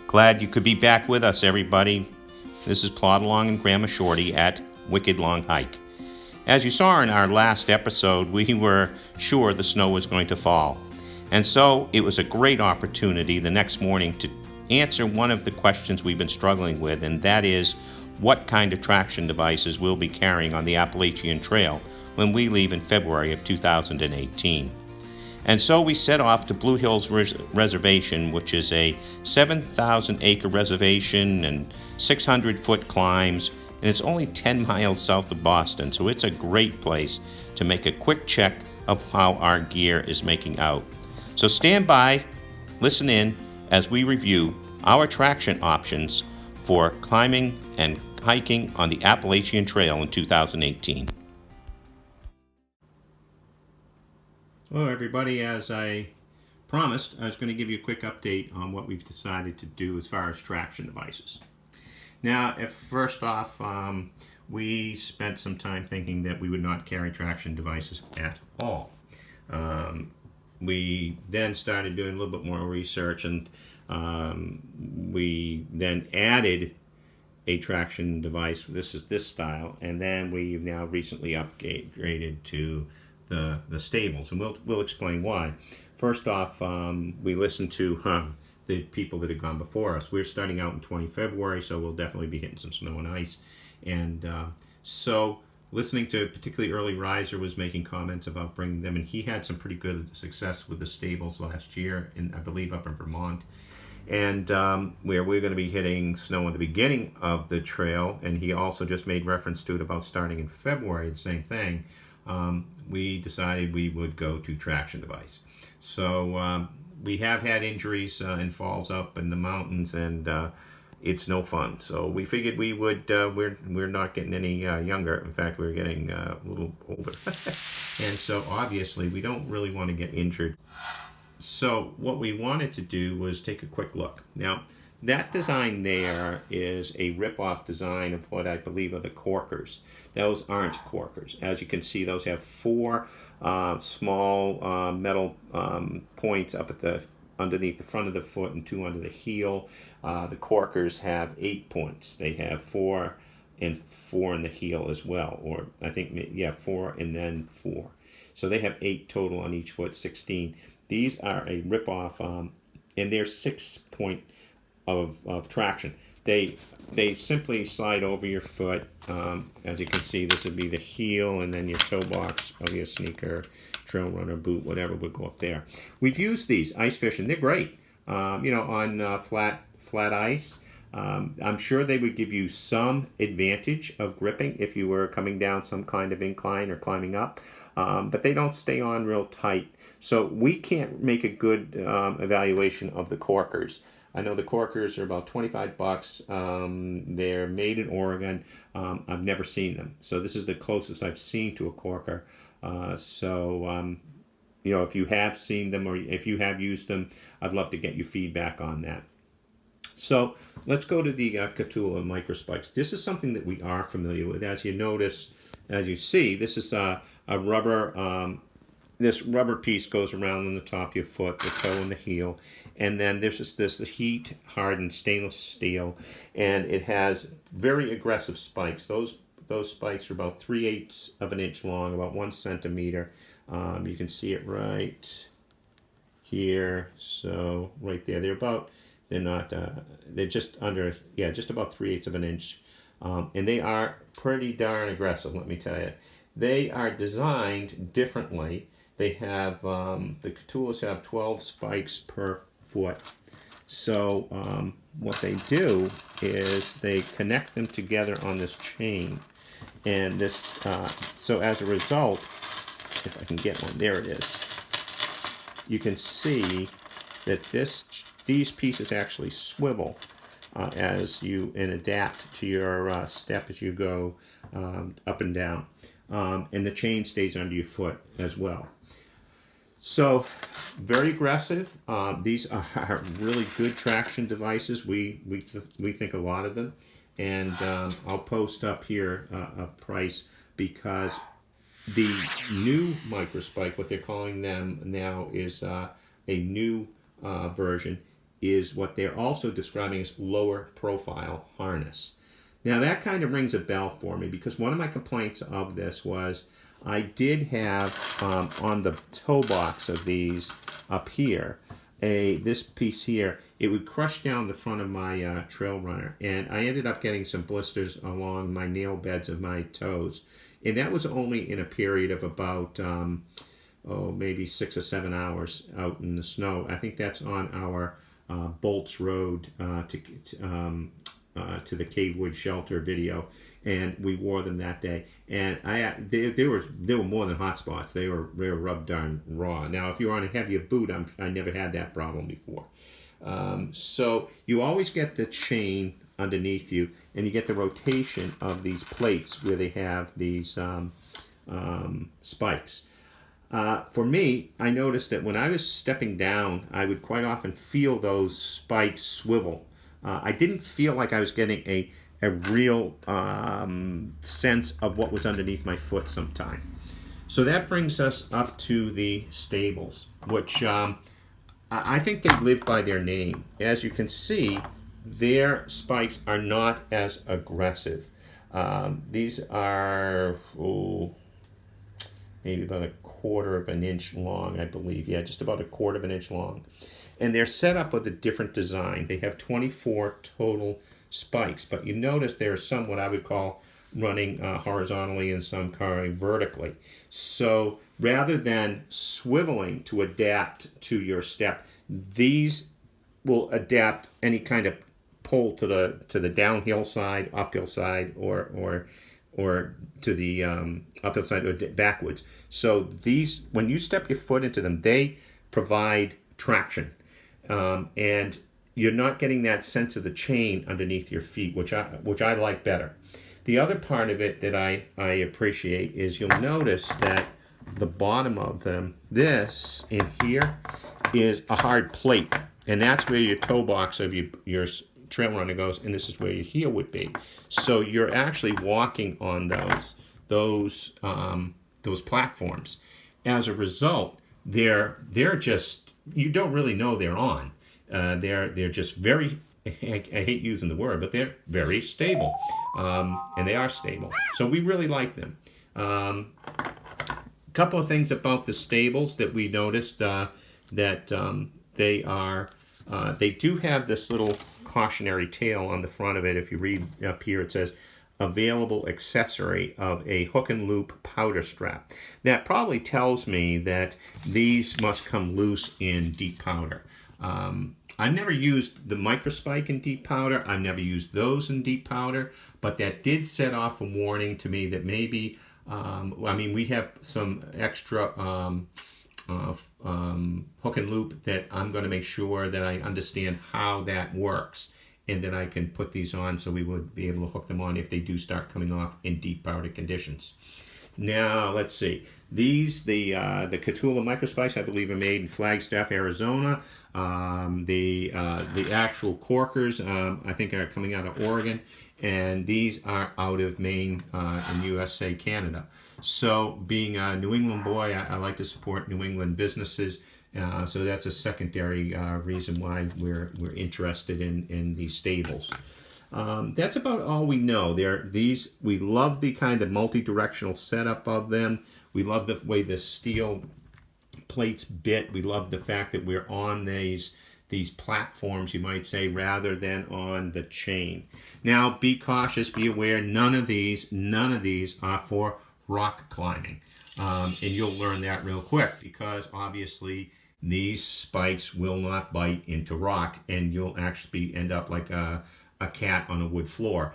Glad you could be back with us, everybody. This is Plodalong and Grandma Shortie at Wickedlonghike. As you saw in our last episode, we were sure the snow was going to fall. And so it was a great opportunity the next morning to answer one of the questions we've been struggling with, and that is what kind of traction devices we'll be carrying on the Appalachian Trail when we leave in February of 2018. And so we set off to Blue Hills Reservation, which is a 7,000 acre reservation and 600-foot climbs, and it's only 10 miles south of Boston, so it's a great place to make a quick check of how our gear is making out. So stand by, listen in as we review our traction options for climbing and hiking on the Appalachian Trail in 2018. Hello everybody, as I promised, I was going to give you a quick update on what we've decided to do as far as traction devices. Now, first off, we spent some time thinking that we would not carry traction devices at all. We then started doing a little bit more research, and we then added a traction device. This is this style, and then we've now recently upgraded to the stables, and we'll explain why. First off, we listened to the people that had gone before us. We're starting out in 20 February, so we'll definitely be hitting some snow and ice. And so listening to particularly Early Riser was making comments about bringing them, and he had some pretty good success with the stables last year, I believe up in Vermont. And where we're going to be hitting snow in the beginning of the trail, and he also just made reference to it about starting in February, the same thing. We decided we would go to traction device. So we have had injuries and falls up in the mountains, and it's no fun. So we figured we would, we're not getting any younger. In fact, we're getting a little older. And so obviously we don't really want to get injured. So what we wanted to do was take a quick look. Now, that design there is a rip-off design of what I believe are the Corkers. Those aren't Corkers. As you can see, those have four small metal points up at underneath the front of the foot and two under the heel. The Corkers have 8 points. They have 4 and 4 in the heel as well, or I think, yeah, 4 and then 4. So they have 8 total on each foot, 16. These are a rip-off, and they're 6 point of traction. They simply slide over your foot. As you can see, this would be the heel, and then your toe box of your sneaker, trail runner, boot, whatever would go up there. We've used these ice fishing. They're great. On flat ice. I'm sure they would give you some advantage of gripping if you were coming down some kind of incline or climbing up, but they don't stay on real tight. So we can't make a good evaluation of the Corkers. I know the Corkers are about $25. They're made in Oregon. I've never seen them. So this is the closest I've seen to a Corker. If you have seen them or if you have used them, I'd love to get your feedback on that. So let's go to the Cotulla microspikes. This is something that we are familiar with. As you see, this is a rubber. This rubber piece goes around on the top of your foot, the toe and the heel, and then there's just this heat-hardened stainless steel, and it has very aggressive spikes. Those spikes are about 3/8 of an inch long, about 1 centimeter. You can see it right here. So right there, they're just under, just about 3/8 of an inch, and they are pretty darn aggressive. Let me tell you, they are designed differently. They have, the Cotullas have 12 spikes per foot. So what they do is they connect them together on this chain. And this, so as a result, if I can get one, there it is. You can see that these pieces actually swivel as you adapt to your step as you go up and down. And the chain stays under your foot as well. So very aggressive. These are really good traction devices. We think a lot of them, and I'll post up here a price because the new microspike, what they're calling them now, is a new version, is what they're also describing as lower profile harness. Now that kind of rings a bell for me, because one of my complaints of this was I did have on the toe box of these up here, this piece here, it would crush down the front of my trail runner, and I ended up getting some blisters along my nail beds of my toes, and that was only in a period of about maybe 6 or 7 hours out in the snow. I think that's on our Bolts Road to the Cavewood Shelter video, and we wore them that day. And they were more than hot spots. They were rubbed darn raw. Now, if you're on a heavier boot, I never had that problem before. So you always get the chain underneath you, and you get the rotation of these plates where they have these spikes. For me, I noticed that when I was stepping down, I would quite often feel those spikes swivel. I didn't feel like I was getting a real sense of what was underneath my foot sometime. So that brings us up to the stables, which I think they live by their name. As you can see, their spikes are not as aggressive. These are maybe about a quarter of an inch long, I believe. Yeah, just about a quarter of an inch long. And they're set up with a different design. They have 24 total spikes, but you notice there are some what I would call running horizontally and some carrying vertically. So rather than swiveling to adapt to your step, these will adapt any kind of pull to the downhill side, uphill side, or to the uphill side or backwards. So these, when you step your foot into them, they provide traction, and you're not getting that sense of the chain underneath your feet, which I like better. The other part of it that I appreciate is you'll notice that the bottom of them, this in here, is a hard plate, and that's where your toe box of your trail runner goes, and this is where your heel would be. So you're actually walking on those platforms. As a result, they're just, you don't really know they're on. They're just very, I hate using the word, but they're very stable, and they are stable. So we really like them. A couple of things about the stables that we noticed, that they do have this little cautionary tale on the front of it. If you read up here, it says available accessory of a hook and loop powder strap. That probably tells me that these must come loose in deep powder. I've never used the microspike in deep powder. I've never used those in deep powder, but that did set off a warning to me that maybe, we have some extra hook and loop that I'm going to make sure that I understand how that works, and that I can put these on so we would be able to hook them on if they do start coming off in deep powder conditions. Now, let's see. These, the Cotulla microspikes, I believe, are made in Flagstaff, Arizona. The actual Corkers, I think, are coming out of Oregon, and these are out of Maine in USA, Canada. So, being a New England boy, I like to support New England businesses. So that's a secondary reason why we're interested in these stables. That's about all we know. We love the kind of multi-directional setup of them. We love the way the steel plates bit. We love the fact that we're on these platforms, you might say, rather than on the chain. Now, be cautious, be aware, none of these are for rock climbing. And you'll learn that real quick, because obviously these spikes will not bite into rock, and you'll actually end up like a cat on a wood floor.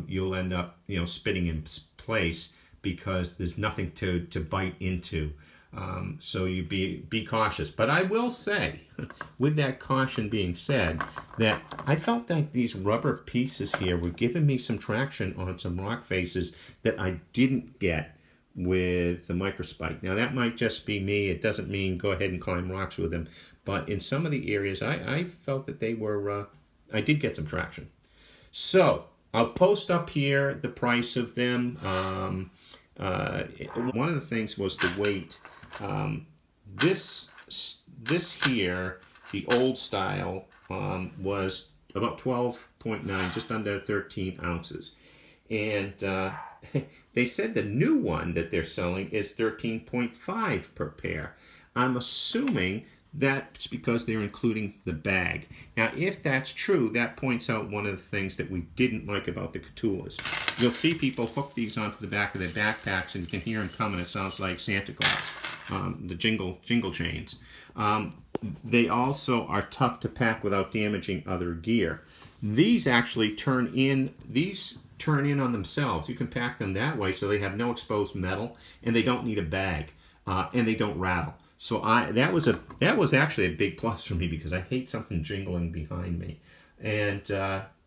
You'll end up, spinning in place because there's nothing to bite into. So you be cautious. But I will say, with that caution being said, that I felt like these rubber pieces here were giving me some traction on some rock faces that I didn't get with the microspike. Now that might just be me. It doesn't mean go ahead and climb rocks with them. But in some of the areas, I felt that they were, I did get some traction. So I'll post up here the price of them. One of the things was the weight. This here the old style was about 12.9, just under 13 ounces. And they said the new one that they're selling is 13.5 per pair. I'm assuming that's because they're including the bag. Now, if that's true, that points out one of the things that we didn't like about the Cotullas. You'll see people hook these onto the back of their backpacks, and you can hear them coming. It sounds like Santa Claus, the jingle chains. They also are tough to pack without damaging other gear. These actually turn in on themselves. You can pack them that way, so they have no exposed metal, and they don't need a bag, and they don't rattle. So that was actually a big plus for me, because I hate something jingling behind me. And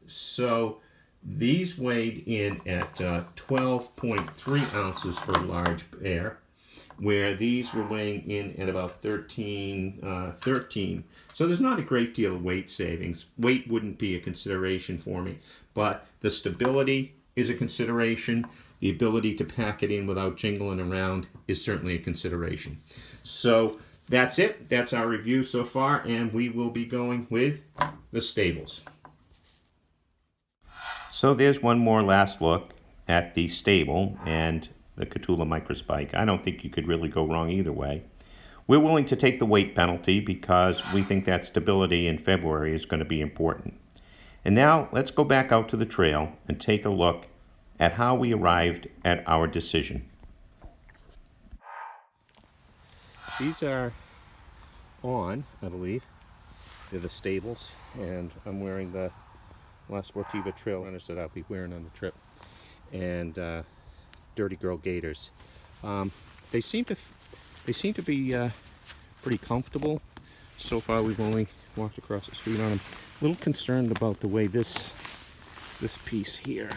so these weighed in at 12.3 ounces for a large pair, where these were weighing in at about 13. So there's not a great deal of weight savings. Weight wouldn't be a consideration for me, but the stability is a consideration. The ability to pack it in without jingling around is certainly a consideration. So that's it. That's our review so far, and we will be going with the stables. So there's one more last look at the stable and the Cotulla Microspike. I don't think you could really go wrong either way. We're willing to take the weight penalty because we think that stability in February is going to be important. And now let's go back out to the trail and take a look at how we arrived at our decision. These are on, I believe. They're the stables, and I'm wearing the La Sportiva trail runners that I'll be wearing on the trip, and Dirty Girl gaiters. They seem to be pretty comfortable. So far, we've only walked across the street on them. A little concerned about the way this piece here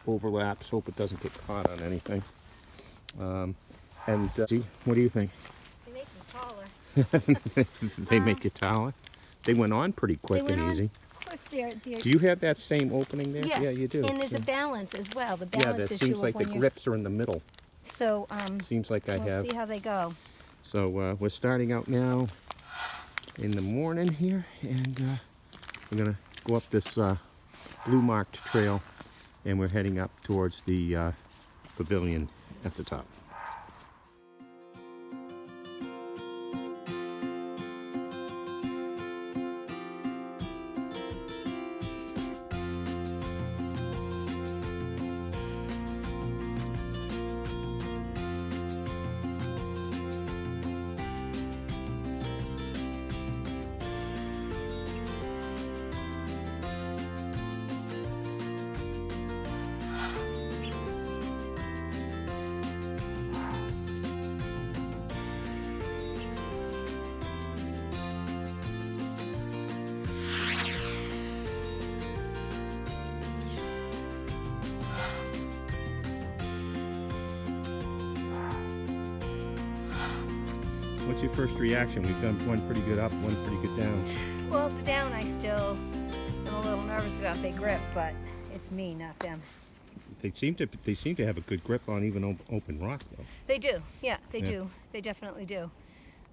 overlaps. Hope it doesn't get caught on anything. See, what do you think? They make them taller. They make it taller. They went on pretty quick and easy. Do you have that same opening there? Yes. Yeah, you do. And there's a balance as well. The balance that issue seems like the grips are in the middle. So seems like we'll see how they go. So we're starting out now in the morning here, and we're gonna go up this blue marked trail, and we're heading up towards the pavilion at the top. What's your first reaction? We've done one pretty good up, one pretty good down. Well, the down I still am a little nervous about. They grip, but it's me, not them. They seem to have a good grip on even open rock, though. They do, yeah, they do. They definitely do.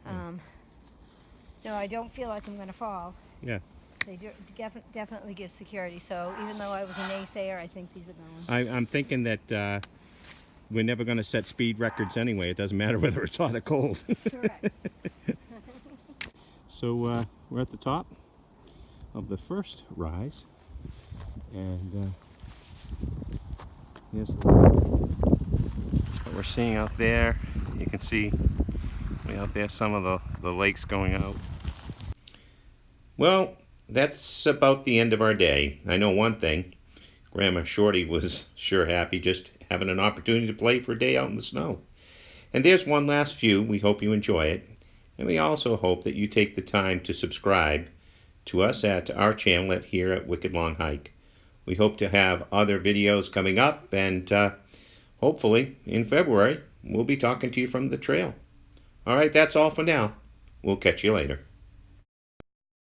No, I don't feel like I'm going to fall. Yeah. They do definitely give security. So even though I was a naysayer, I think these are going. I'm thinking that we're never going to set speed records anyway. It doesn't matter whether it's hot or cold. Correct. So we're at the top of the first rise, and here's what we're seeing out there. You can see way out there some of the lakes going out. Well, that's about the end of our day. I know one thing. Grandma Shortie was sure happy just having an opportunity to play for a day out in the snow. And there's one last view. We hope you enjoy it. And we also hope that you take the time to subscribe to us at our channel here at Wickedlonghike. We hope to have other videos coming up, and hopefully in February we'll be talking to you from the trail. All right, that's all for now. We'll catch you later.